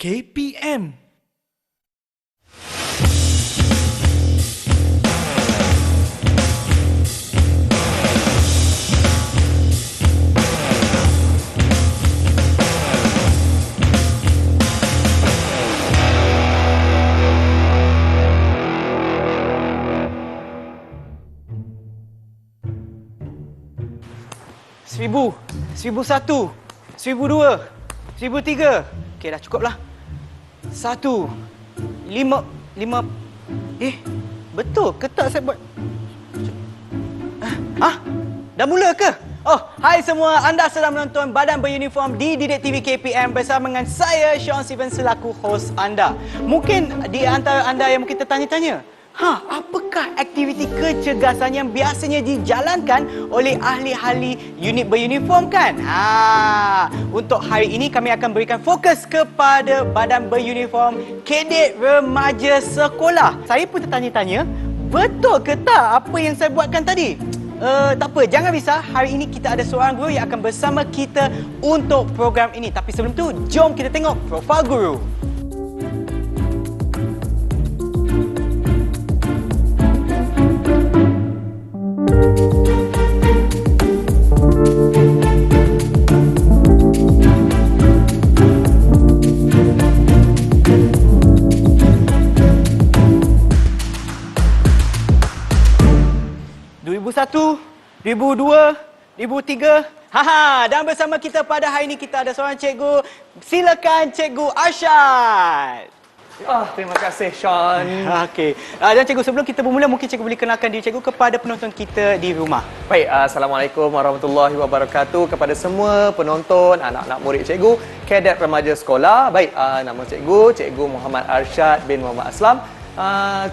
KPM. Seribu, 1001, 1002, 1003. Okey, dah cukup lah. 1, 5, betul ke tak saya buat? Dah mula ke? Oh, hai semua. Anda sedang menonton Badan Beruniform di Didik TV KPM bersama dengan saya, Sean Steven, selaku host anda. Mungkin di antara anda yang mungkin tertanya-tanya, apakah aktiviti kecergasan yang biasanya dijalankan oleh ahli-ahli unit beruniform kan? Untuk hari ini kami akan berikan fokus kepada Badan Beruniform Kadet Remaja Sekolah. Saya pun tertanya-tanya, betul ke tak apa yang saya buatkan tadi? Tak apa, jangan risau. Hari ini kita ada seorang guru yang akan bersama kita untuk program ini. Tapi sebelum tu, jom kita tengok profil guru. Satu, 2002, 2003. Dan bersama kita pada hari ini kita ada seorang cikgu. Silakan Cikgu Arsyad. Terima kasih Sean. Okey. Dan cikgu, sebelum kita bermula, mungkin cikgu boleh kenalkan diri cikgu kepada penonton kita di rumah. Baik, Assalamualaikum warahmatullahi wabarakatuh kepada semua penonton, anak-anak murid cikgu, Kadet Remaja Sekolah. Baik, nama Cikgu Muhammad Arsyad bin Muhammad Aslam.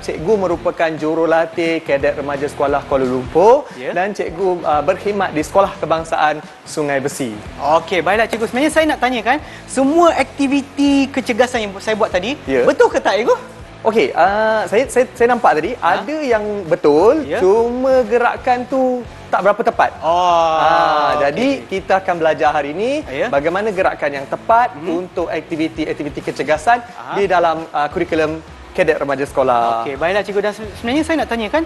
Cikgu merupakan jurulatih Kadet Remaja Sekolah Kuala Lumpur dan cikgu berkhidmat di Sekolah Kebangsaan Sungai Besi. Okey, baiklah cikgu. Sebenarnya saya nak tanyakan, semua aktiviti kecergasan yang saya buat tadi, betul ke tak cikgu? Okey, saya nampak tadi ada yang betul, cuma gerakan tu tak berapa tepat. Jadi kita akan belajar hari ini bagaimana gerakan yang tepat untuk aktiviti-aktiviti kecergasan di dalam kurikulum Kadet Remaja Sekolah. Okey, baiklah cikgu. Dan sebenarnya saya nak tanyakan,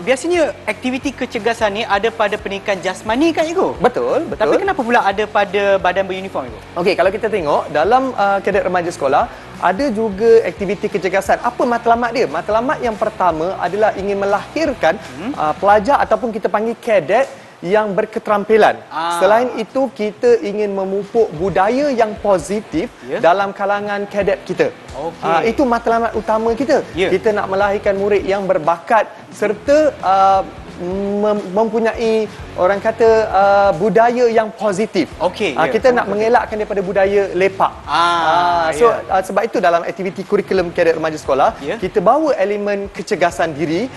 biasanya aktiviti kecergasan ni ada pada pendidikan jasmani kan cikgu? Betul. Tapi kenapa pula ada pada badan beruniform cikgu? Okey, kalau kita tengok dalam Kadet Remaja Sekolah, ada juga aktiviti kecergasan. Apa matlamat dia? Matlamat yang pertama adalah ingin melahirkan pelajar ataupun kita panggil kadet yang berketerampilan. Selain itu, kita ingin memupuk budaya yang positif dalam kalangan kadet kita. Itu matlamat utama kita. Kita nak melahirkan murid yang berbakat serta mempunyai orang kata budaya yang positif. Kita nak mengelakkan daripada budaya lepak. Sebab itu dalam aktiviti kurikulum Kadet Remaja Sekolah, kita bawa elemen kecergasan diri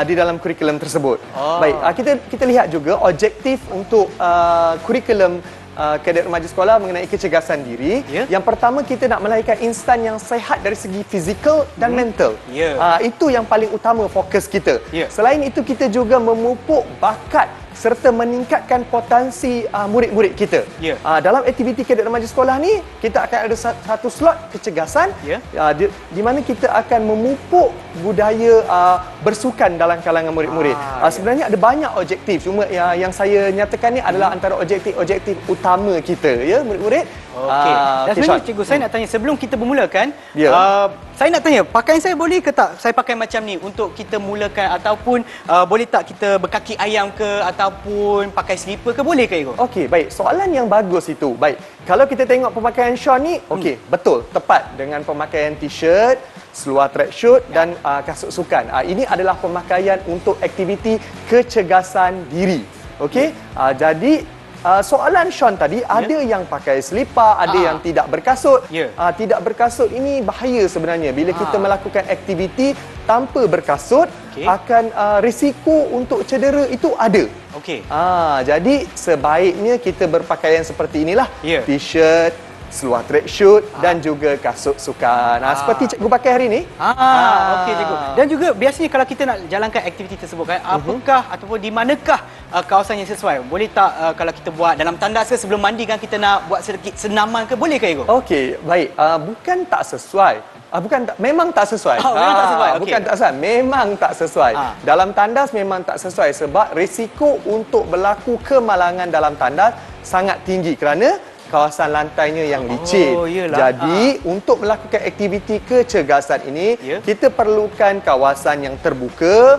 di dalam kurikulum tersebut. Baik, kita lihat juga objektif untuk kurikulum Kadet Remaja Sekolah mengenai kecergasan diri. Yang pertama, kita nak melahirkan insan yang sihat dari segi fizikal dan mental. Itu yang paling utama fokus kita. Selain itu, kita juga memupuk bakat serta meningkatkan potensi murid-murid kita. Dalam aktiviti Kadet Remaja Sekolah ni, kita akan ada satu slot kecergasan di mana kita akan memupuk budaya bersukan dalam kalangan murid-murid. Sebenarnya ada banyak objektif, cuma yang saya nyatakan ni adalah antara objektif utama kita, murid-murid. Dan sebenarnya cikgu, saya nak tanya sebelum kita bermulakan, saya nak tanya, pakaian saya boleh ke tak saya pakai macam ni untuk kita mulakan, ataupun boleh tak kita berkaki ayam ke ataupun pakai slipper ke, boleh ke cikgu? Okey, baik. Soalan yang bagus itu. Baik. Kalau kita tengok pemakaian Sean ni, okey, betul, tepat dengan pemakaian t-shirt, seluar tracksuit dan kasut sukan. Ini adalah pemakaian untuk aktiviti kecergasan diri. Okey? Jadi soalan Sean tadi, ada yang pakai selipar, ada yang tidak berkasut. Tidak berkasut ini bahaya sebenarnya. Bila kita melakukan aktiviti tanpa berkasut, akan risiko untuk cedera itu ada. Jadi sebaiknya kita berpakaian seperti inilah. T-shirt, seluar tracksuit dan juga kasut sukan. Seperti cikgu pakai hari ini. Okey cikgu. Dan juga biasanya kalau kita nak jalankan aktiviti tersebut kan, apakah ataupun di manakah kawasan yang sesuai? Boleh tak kalau kita buat dalam tandas ke sebelum mandi kan kita nak buat sedikit senaman ke? Boleh ke, Ego? Okey, baik. Bukan tak sesuai. Memang tak sesuai. Memang tak sesuai. Okay. Bukan tak sesuai, memang tak sesuai. Dalam tandas memang tak sesuai sebab risiko untuk berlaku kemalangan dalam tandas sangat tinggi kerana kawasan lantainya yang licin. Jadi, untuk melakukan aktiviti kecergasan ini, kita perlukan kawasan yang terbuka,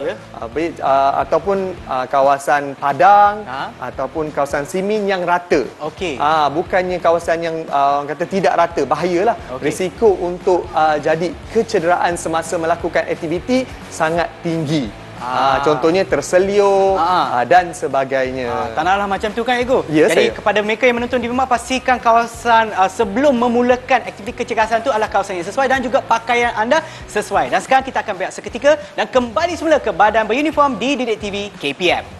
ataupun kawasan padang, ataupun kawasan simen yang rata. Bukannya kawasan yang kata tidak rata, bahayalah. Risiko untuk jadi kecederaan semasa melakukan aktiviti sangat tinggi. Contohnya terseliuk dan sebagainya. Tak naklah macam tu kan, Ego? Ya, jadi saya. kepada mereka yang menonton di rumah, pastikan kawasan sebelum memulakan aktiviti kecergasan itu adalah kawasan yang sesuai dan juga pakaian anda sesuai. Dan sekarang kita akan berehat seketika dan kembali semula ke badan beruniform di Didik TV KPM.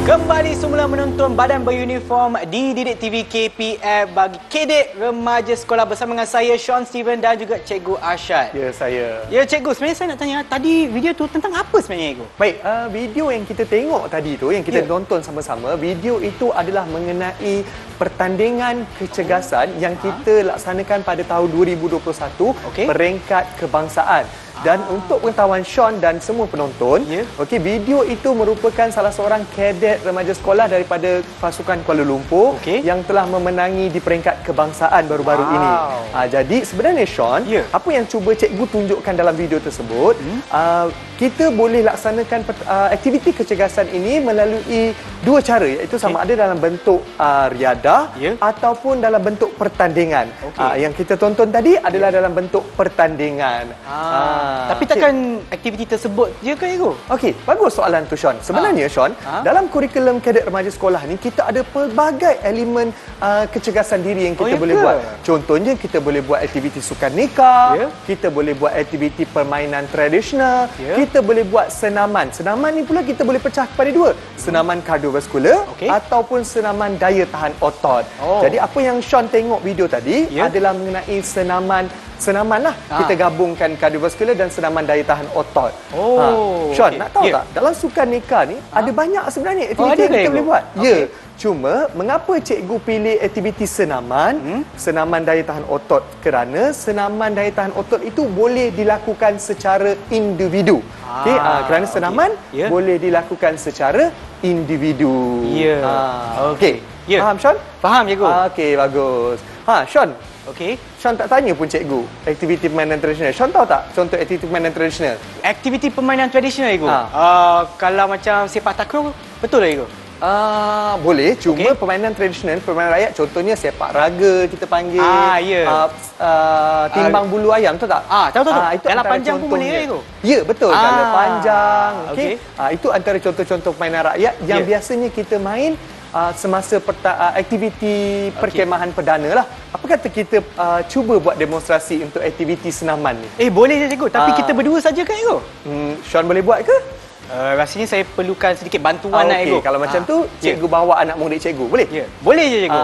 Kembali semula menonton badan beruniform di Didik TV KPM bagi kedek remaja sekolah bersama dengan saya Sean Steven dan juga Cikgu Arsyad. Ya, saya. Ya, Cikgu, sebenarnya saya nak tanya, tadi video tu tentang apa sebenarnya, Cikgu? Baik, video yang kita tengok tadi tu, yang kita tonton sama-sama, video itu adalah mengenai pertandingan kecergasan yang kita laksanakan pada tahun 2021, peringkat kebangsaan. Dan untuk pengetahuan Sean dan semua penonton, video itu merupakan salah seorang kadet remaja sekolah daripada pasukan Kuala Lumpur yang telah memenangi di peringkat kebangsaan baru-baru ini. Jadi sebenarnya Sean, apa yang cuba cikgu tunjukkan dalam video tersebut, kita boleh laksanakan aktiviti kecergasan ini melalui dua cara, iaitu sama ada dalam bentuk riadah ataupun dalam bentuk pertandingan. Yang kita tonton tadi adalah dalam bentuk pertandingan. Tapi takkan aktiviti tersebut je ke, Ego? Okey, bagus soalan tu, Sean. Sebenarnya, Sean, dalam kurikulum kadet remaja sekolah ni, kita ada pelbagai elemen kecergasan diri yang kita boleh buat. Contohnya, kita boleh buat aktiviti sukan nikah, kita boleh buat aktiviti permainan tradisional, kita boleh buat senaman. Senaman ni pula kita boleh pecah kepada dua. Senaman kardiovaskular ataupun senaman daya tahan otot. Jadi, apa yang Sean tengok video tadi adalah mengenai senaman lah. Kita gabungkan kardiovaskular dan senaman daya tahan otot. Sean, nak tahu tak? Dalam sukan nikah ni, ada banyak sebenarnya aktiviti yang kita boleh buat. Cuma, mengapa cikgu pilih aktiviti senaman, senaman daya tahan otot? Kerana senaman daya tahan otot itu boleh dilakukan secara individu. Kerana senaman boleh dilakukan secara individu. Faham, Sean? Faham, Cikgu. Okey, bagus. Sean. Sean tak tanya pun cikgu aktiviti permainan tradisional. Sean tahu tak contoh aktiviti permainan tradisional? Aktiviti permainan tradisional, Cikgu? Kalau macam sepak takraw, betul tak, Cikgu? Boleh, cuma permainan tradisional, permainan rakyat, contohnya sepak raga kita panggil, timbang bulu ayam, tahu tak? Tahu. Itu Gala panjang pun boleh, Cikgu? Ya, betul. Gala panjang. Itu antara contoh-contoh permainan rakyat yang biasanya kita main semasa aktiviti perkemahan perdana lah. Apa kata kita cuba buat demonstrasi untuk aktiviti senaman ni? Boleh je, Cikgu. Tapi kita berdua saja kan, Cikgu? Sean boleh buat ke? Rasanya saya perlukan sedikit bantuan lah, Cikgu. Kalau macam tu, cikgu bawa anak murid cikgu. Boleh? Boleh je, Cikgu.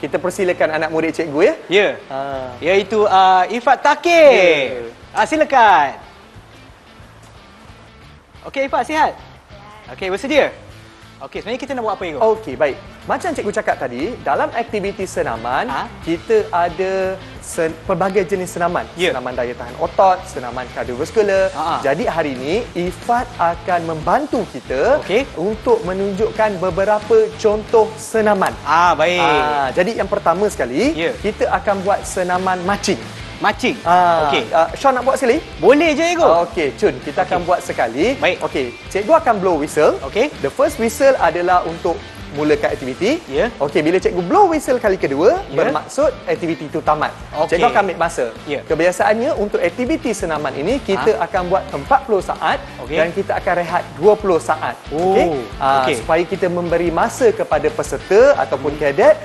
Kita persilakan anak murid cikgu, ya? Iaitu Ifat Takir. Silakan. Okey, Ifat, sihat? Okey, bersedia? Okey, sebenarnya kita nak buat apa, Cikgu? Okey, baik. Macam cikgu cakap tadi, dalam aktiviti senaman, kita ada pelbagai jenis senaman. Senaman daya tahan otot, senaman kardiovaskular. Jadi hari ini, Ifat akan membantu kita untuk menunjukkan beberapa contoh senaman. Baik. Jadi yang pertama sekali, kita akan buat senaman marching. Marching? Okey. Sean nak buat sekali? Boleh je, Cikgu. Okey, Cun. Kita akan buat sekali. Baik. Okey, cikgu akan blow whistle. Okey. The first whistle adalah untuk mulakan aktiviti. Ya. Okey, bila cikgu blow whistle kali kedua, bermaksud aktiviti itu tamat. Cikgu akan ambil masa. Kebiasaannya untuk aktiviti senaman ini kita akan buat 40 saat dan kita akan rehat 20 saat. Supaya kita memberi masa kepada peserta ataupun kadet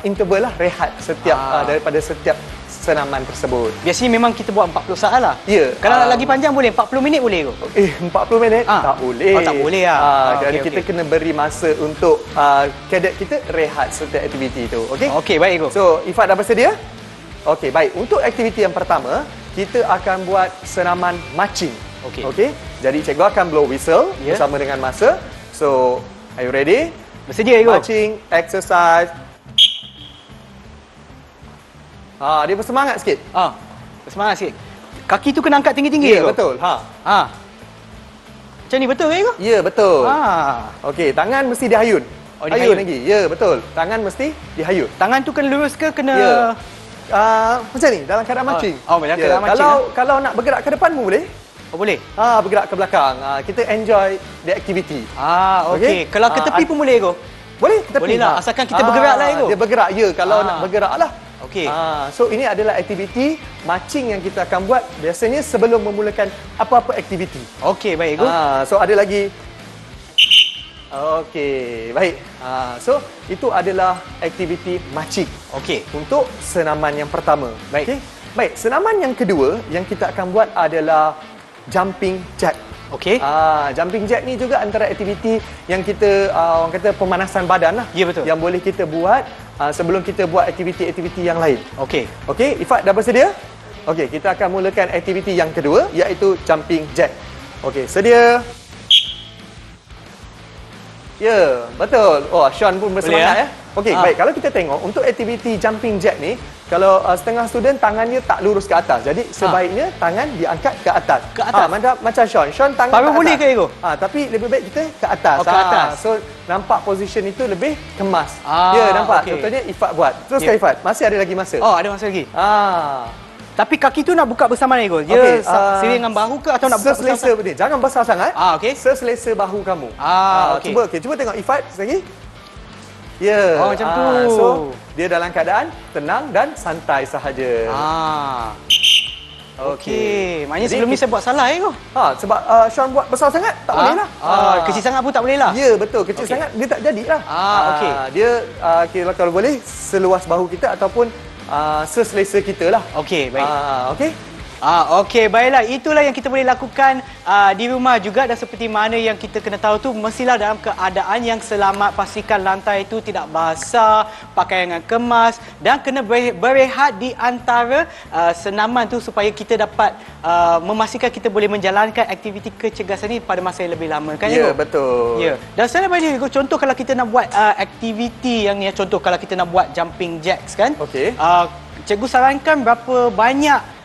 interval lah rehat setiap daripada setiap senaman tersebut. Biasanya memang kita buat 40 saat lah. Ya. Kalau nak lagi panjang boleh 40 minit boleh ke? 40 minit tak boleh. Oh, tak boleh lah. Jadi kita kena beri masa untuk kadet kita rehat setiap aktiviti itu. Okey? Okey, baik Ego. So, Ifat dah bersedia? Okey, baik. Untuk aktiviti yang pertama, kita akan buat senaman marching. Okey. Jadi cikgu akan blow whistle bersama dengan masa. So, are you ready? Bersedia Ego. Marching exercise. Dia bersemangat sikit. Bersemangat sikit. Kaki tu kena angkat tinggi-tinggi. Ya, betul. Macam ni betul ke Ego? Ya, betul. Okey, tangan mesti dihayun. Hayun lagi. Ya, betul. Tangan mesti dihayun. Tangan tu kena lurus ke kena... Ya. Macam ni, dalam keadaan marching. Dalam keadaan marching. Kalau nak bergerak ke depan pun boleh. Boleh? Bergerak ke belakang. Kita enjoy the activity. Okey. Kalau ke tepi pun boleh Ego? Boleh, ke tepi. Boleh lah, asalkan kita bergerak lah Ego. Dia bergerak, ya. Kalau nak bergerak lah. Okey. So ini adalah aktiviti marching yang kita akan buat biasanya sebelum memulakan apa-apa aktiviti. Okey, baik Ego. So ada lagi. Okey, baik. So itu adalah aktiviti marching. Okey. Untuk senaman yang pertama. Baik. Okay? Baik, senaman yang kedua yang kita akan buat adalah jumping jack. Okey. Jumping jack ni juga antara aktiviti yang kita orang kata pemanasan badan lah. Ya, betul. Yang boleh kita buat sebelum kita buat aktiviti-aktiviti yang lain. Okey. Okey, Ifat dah bersedia? Okey, kita akan mulakan aktiviti yang kedua iaitu jumping jack. Okey, sedia? Ya, betul. Sean pun bersemangat ya. Okey, baik. Kalau kita tengok untuk aktiviti jumping jack ni, kalau setengah student tangannya tak lurus ke atas. Jadi sebaiknya tangan diangkat ke atas. Ke atas. Macam Sean. Sean tangan Baru boleh ke Ego? Tapi lebih baik kita ke atas. Ke atas. So nampak position itu lebih kemas. Ya, nampak. Contohnya Ifat buat. Teruskan Ifat. Masih ada lagi masa. Ada masa lagi. Tapi kaki tu nak buka bersama Ego. Dia seiring dengan bahu ke atau nak buka bersama? Seselesa dia. Jangan besar sangat. Okey. Seselesa bahu kamu. Okey. Cuba tengok Ifat lagi. Ya. Macam tu. So, dia dalam keadaan tenang dan santai sahaja. Okey. Maknanya sebelum ni saya buat salah Ego. Sebab Sean buat besar sangat, tak boleh lah. Kecil sangat pun tak boleh lah. Ya, betul. Kecil sangat dia tak jadilah. Okey. Dia kalau boleh seluas bahu kita ataupun seselesa kita lah. Okey, baik. Okey. Okey, baiklah. Itulah yang kita boleh lakukan di rumah juga, dan seperti mana yang kita kena tahu tu, mestilah dalam keadaan yang selamat. Pastikan lantai itu tidak basah, pakaian yang kemas, dan kena berehat di antara senaman tu supaya kita dapat memastikan kita boleh menjalankan aktiviti kecergasan ini pada masa yang lebih lama, kan? Ya, betul. Ya. Dan selain daripada itu, contoh kalau kita nak buat aktiviti yang ni, contoh kalau kita nak buat jumping jacks, kan? Okey. Cikgu sarankan berapa banyak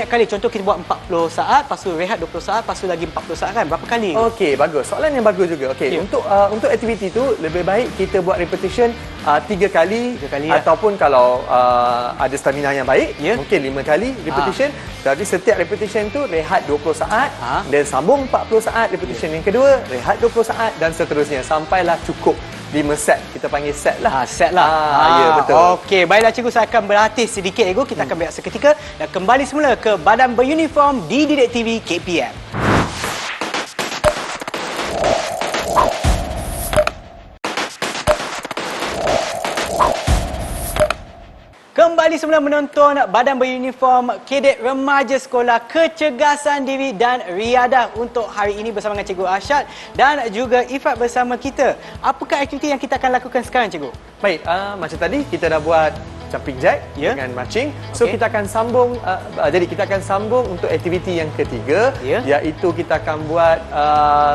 kali. Contoh kita buat 40 saat, lepas tu rehat 20 saat, lepas tu lagi 40 saat, kan? Berapa kali? Okey, bagus. Soalan yang bagus juga. Okey, untuk aktiviti tu lebih baik kita buat repetition 3 kali ataupun kalau ada stamina yang baik, mungkin 5 kali repetition. Tapi setiap repetition tu rehat 20 saat dan sambung 40 saat repetition yang kedua, rehat 20 saat dan seterusnya sampailah cukup 5 set. Kita panggil set lah. Set lah. Ya, betul. Okey, baiklah cikgu, saya akan berlatih sedikit Ego. Kita akan berehat seketika dan kembali semula ke Badan Beruniform di Didik TV KPM. Kembali semula menonton Badan Beruniform Kadet Remaja Sekolah Kecergasan Diri dan Riadah untuk hari ini bersama dengan Cikgu Arsyad dan juga Ifat bersama kita. Apakah aktiviti yang kita akan lakukan sekarang, Cikgu? Baik, macam tadi kita dah buat jumping jack dengan marching. So kita akan sambung jadi kita akan sambung untuk aktiviti yang ketiga iaitu kita akan buat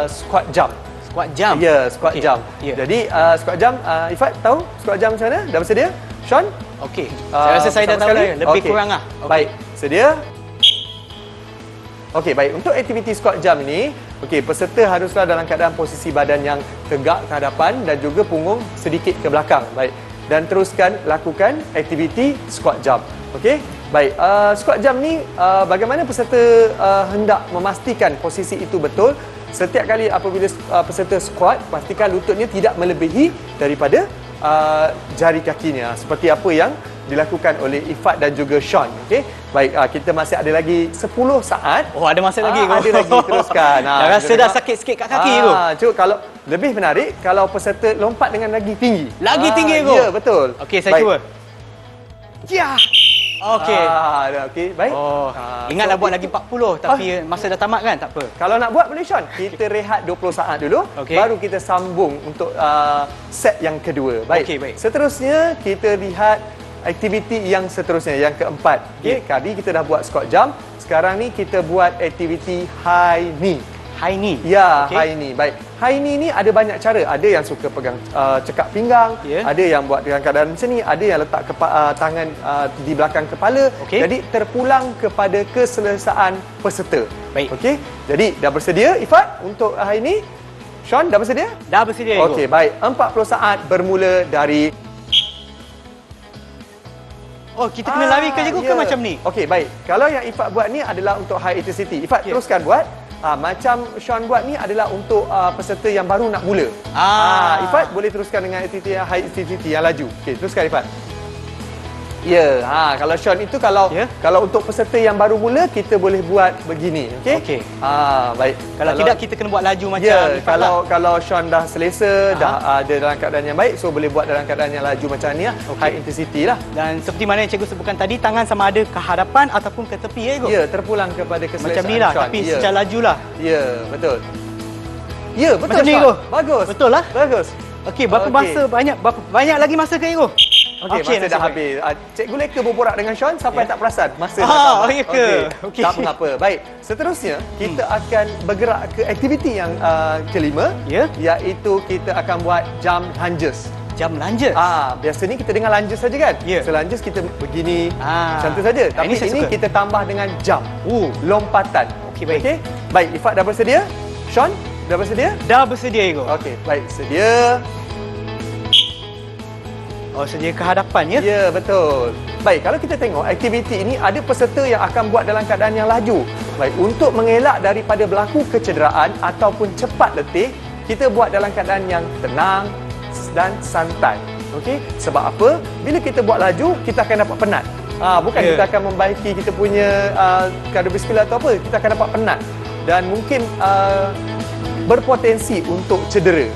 squat jump. Squat jump? Ya, squat jump. Jadi squat jump, Ifat tahu squat jump macam mana? Dah bersedia? Sean? Okey. Saya rasa saya dah tahu dah. Lebih kurang lah. Baik. Sedia? Okey, baik. Untuk aktiviti squat jump ini, peserta haruslah dalam keadaan posisi badan yang tegak ke hadapan dan juga punggung sedikit ke belakang. Baik. Dan teruskan lakukan aktiviti squat jump. Okey? Baik. Squat jump ni bagaimana peserta hendak memastikan posisi itu betul? setiap kali apabila peserta squat, pastikan lututnya tidak melebihi daripada jari kakinya. Seperti apa yang dilakukan oleh Ifat dan juga Sean. Okey. Baik, kita masih ada lagi 10 saat. Oh, ada masa lagi. Ada lagi, teruskan. Dah rasa dah sakit sikit kat kaki tu. Cuk, kalau lebih menarik kalau peserta lompat dengan lagi tinggi. Lagi tinggi tu. Ya, betul. Okey, saya cuba. Ya. Okey. Okey, baik. Oh, ingatlah buat lagi 40 tapi masa dah tamat kan, tak apa. Kalau nak buat boleh Sean, kita rehat 20 saat dulu, baru kita sambung untuk set yang kedua. Baik. Okey, baik. Seterusnya kita lihat aktiviti yang seterusnya, yang keempat. Okey, tadi kita dah buat squat jump. Sekarang ni kita buat aktiviti high knee. High knee. Ya, high knee. Baik. High knee ni ada banyak cara. Ada yang suka pegang cekak pinggang, ada yang buat dengan keadaan macam ni, ada yang letak tangan di belakang kepala. Jadi terpulang kepada keselesaan peserta. Baik. Okey. Jadi dah bersedia Ifat untuk high knee? Sean dah bersedia? Dah bersedia. Okey, baik. 40 saat bermula dari kita kena lari ke je ke macam ni? Okey, baik. Kalau yang Ifat buat ni adalah untuk high intensity. Ifat teruskan buat. Macam Sean buat ni adalah untuk peserta yang baru nak mula. Ifat boleh teruskan dengan aktiviti yang high intensity yang laju. Okey, teruskan Ifat. Ya, kalau Sean itu kalau untuk peserta yang baru mula kita boleh buat begini, okey? Baik. Kalau tidak kita kena buat laju macam kalau Sean dah selesa, dah ada dalam keadaan yang baik, so boleh buat dalam keadaan yang laju macam ni high intensity lah. Dan seperti mana yang cikgu sebutkan tadi, tangan sama ada ke hadapan ataupun ke tepi cikgu. Ya, terpulang kepada keselesaan macam ni lah, Sean. tapi secara laju lah. Ya, betul. Ya, betul macam ni, Sean. Bagus. Betul lah. Bagus. Okey, berapa masa banyak lagi masa ke cikgu? Okey, masa dah habis. Cikgu leka berborak dengan Sean sampai tak perasan masa dah tamat. Ya ke? Okey. Tak mengapa. Baik, seterusnya kita akan bergerak ke aktiviti yang kelima, iaitu kita akan buat jump lunges. Jump lunges? Biasanya kita dengar lunges saja kan? So lunges kita begini, macam tu saja. Tapi ini kita tambah dengan jump. Lompatan. Okey, baik. Okey. Baik, Ifat dah bersedia? Sean, dah bersedia? Dah bersedia, cikgu. Okey, baik. Sedia. Sedia ke hadapan ya? Ya, betul. Baik, kalau kita tengok aktiviti ini ada peserta yang akan buat dalam keadaan yang laju. Baik, untuk mengelak daripada berlaku kecederaan ataupun cepat letih, kita buat dalam keadaan yang tenang dan santai. Okey? Sebab apa? Bila kita buat laju, kita akan dapat penat. Bukan kita akan membaiki kita punya kardiovaskular atau apa, kita akan dapat penat dan mungkin berpotensi untuk cedera.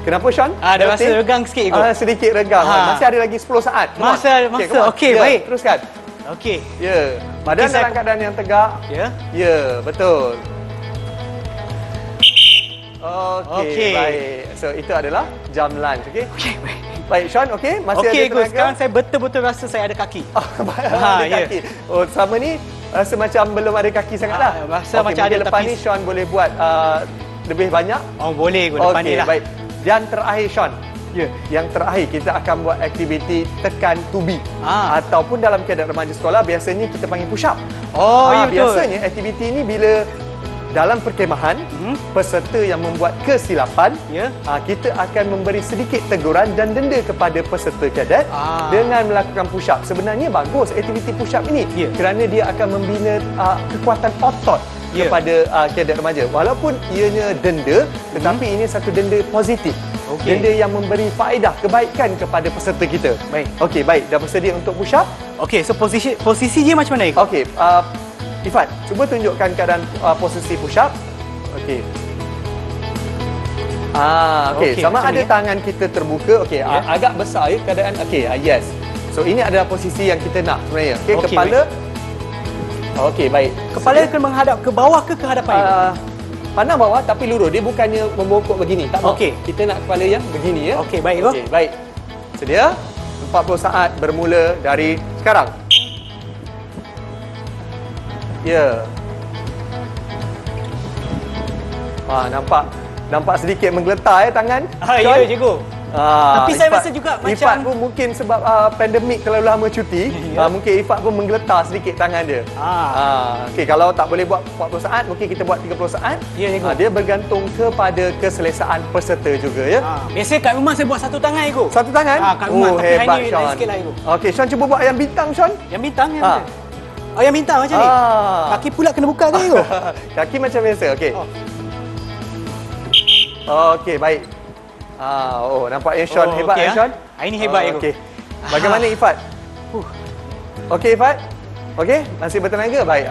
Kenapa Sean? Ada rasa regang sikit ikut. Sedikit regang. Masih ada lagi 10 saat. Masa. Okey, baik. Teruskan. Okey. Ya. Badan dalam keadaan yang tegak. Ya, betul. Okey, baik. So itu adalah jump lunge, okey? Okey, baik. Baik, Sean, okey? Masih ada tenaga? Sekarang saya betul-betul rasa saya ada kaki. Ada kaki. Sama ni rasa macam belum ada kaki sangatlah. Rasa macam ada lepas ni Sean boleh buat lebih banyak. Boleh lepas ni lah. Baik. Dan terakhir Sean. Yang terakhir kita akan buat aktiviti tekan tubi. Ataupun dalam keadaan remaja sekolah biasanya kita panggil push up. Ya betul. Biasanya aktiviti ini bila dalam perkemahan peserta yang membuat kesilapan, kita akan memberi sedikit teguran dan denda kepada peserta kadet dengan melakukan push up. Sebenarnya bagus aktiviti push up ini kerana dia akan membina kekuatan otot kepada kadet remaja. Walaupun ianya denda, tetapi ini satu denda positif. Denda yang memberi faedah, kebaikan kepada peserta kita. Baik. Okey, baik. Dah bersedia untuk push up? Okey, so posisi dia macam mana? Okey, Ifat, cuba tunjukkan keadaan posisi push up. Okey. Okey, sama ada tangan kita terbuka. Okey, agak besar ya keadaan. Okey, yes. So ini adalah posisi yang kita nak sebenarnya. Okey, kepala. Okey, baik. Kepala akan menghadap ke bawah ke hadapan? Pandang bawah tapi lurus. Dia bukannya membongkok begini. Tak mau. Okey. Kita nak kepala yang begini ya. Okey, baik. Okey, baik. Sedia? 40 saat bermula dari sekarang. Ya. Nampak sedikit menggeletar tangan. Ya, cikgu. Tapi saya rasa juga macam Ifat pun mungkin sebab pandemik terlalu lama cuti, mungkin Ifat pun menggeletar sedikit tangan dia. Okey, kalau tak boleh buat 40 saat, mungkin kita buat 30 saat. Ya, cikgu. Dia bergantung kepada keselesaan peserta juga ya. Biasanya kat rumah saya buat satu tangan, cikgu. Satu tangan? Kat rumah, tapi hari hebat, ni Sean. lain sikitlah, cikgu. Okey, Sean cuba buat yang bintang, Sean. Yang bintang yang yang bintang macam ni. Kaki pula kena buka ke, cikgu? Kaki macam biasa. Okey. Okey, baik. Nampak yang Sean hebat okey, Sean? Ini hebat ya. Okey. Bagaimana Ifat? Okey Ifat? Okey, masih bertenaga? Baik.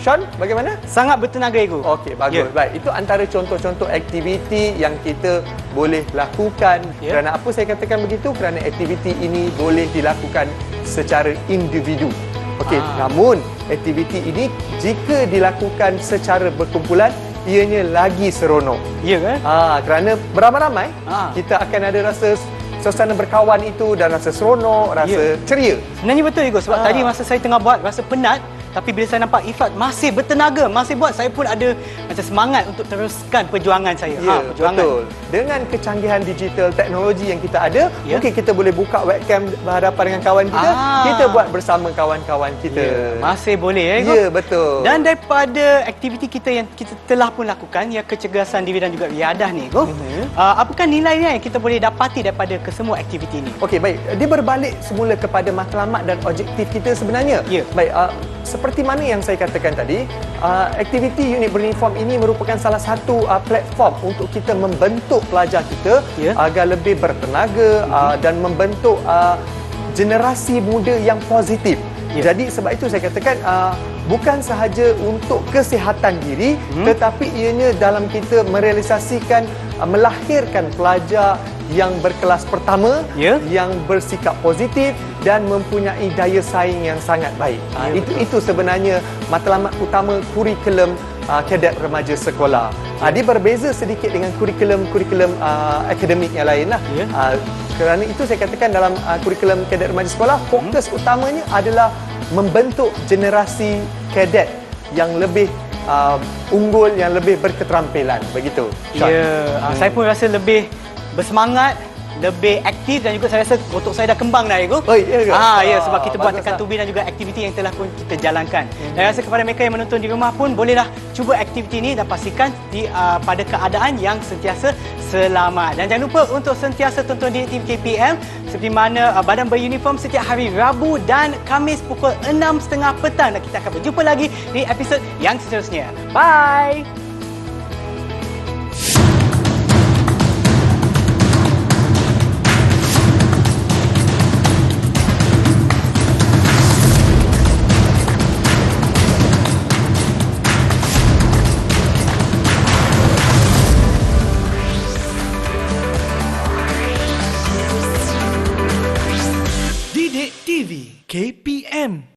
Sean, bagaimana? Sangat bertenaga Ego. Okey, bagus. Baik, itu antara contoh-contoh aktiviti yang kita boleh lakukan. Kerana apa saya katakan begitu? Kerana aktiviti ini boleh dilakukan secara individu. Okey, namun aktiviti ini jika dilakukan secara berkumpulan, ianya lagi seronok. Ya kan? Kerana beramai-ramai, kita akan ada rasa suasana berkawan itu dan rasa seronok, rasa ceria. Sebenarnya betul Ego, sebab tadi masa saya tengah buat rasa penat, tapi bila saya nampak Ifat masih bertenaga, masih buat, saya pun ada macam semangat untuk teruskan perjuangan saya. Perjuangan. Betul. Dengan kecanggihan digital teknologi yang kita ada, mungkin kita boleh buka webcam berhadapan dengan kawan kita, kita buat bersama kawan-kawan kita. Masih boleh Ego. Ya, betul. Dan daripada aktiviti kita yang kita telah pun lakukan, ya kecergasan diri dan juga riadah ni Ego, apakah nilainya yang kita boleh dapati daripada kesemua aktiviti ini? Okey, baik. Dia berbalik semula kepada matlamat dan objektif kita sebenarnya. Baik, seperti mana yang saya katakan tadi, aktiviti unit beruniform ini merupakan salah satu platform untuk kita membentuk pelajar kita agar lebih bertenaga dan membentuk generasi muda yang positif. Jadi sebab itu saya katakan bukan sahaja untuk kesihatan diri, tetapi ianya dalam kita merealisasikan, melahirkan pelajar yang berkelas pertama, yang bersikap positif dan mempunyai daya saing yang sangat baik. Itu sebenarnya matlamat utama kurikulum kadet remaja sekolah. Dia berbeza sedikit dengan kurikulum akademik yang lain lah. Kerana itu saya katakan dalam kurikulum kadet remaja sekolah, fokus utamanya adalah membentuk generasi kadet yang lebih unggul, yang lebih berketerampilan. Begitu. Saya pun rasa lebih bersemangat, lebih aktif dan juga saya rasa otak saya dah kembang dah Ego. Sebab kita buat tekan tubi dan juga aktiviti yang telah pun kita jalankan. Dan rasa kepada mereka yang menonton di rumah pun bolehlah cuba aktiviti ini dan pastikan pada keadaan yang sentiasa selamat. Dan jangan lupa untuk sentiasa tonton di TV KPM seperti mana Badan Beruniform setiap hari Rabu dan Khamis pukul 6.30 petang, dan kita akan berjumpa lagi di episod yang seterusnya. Bye.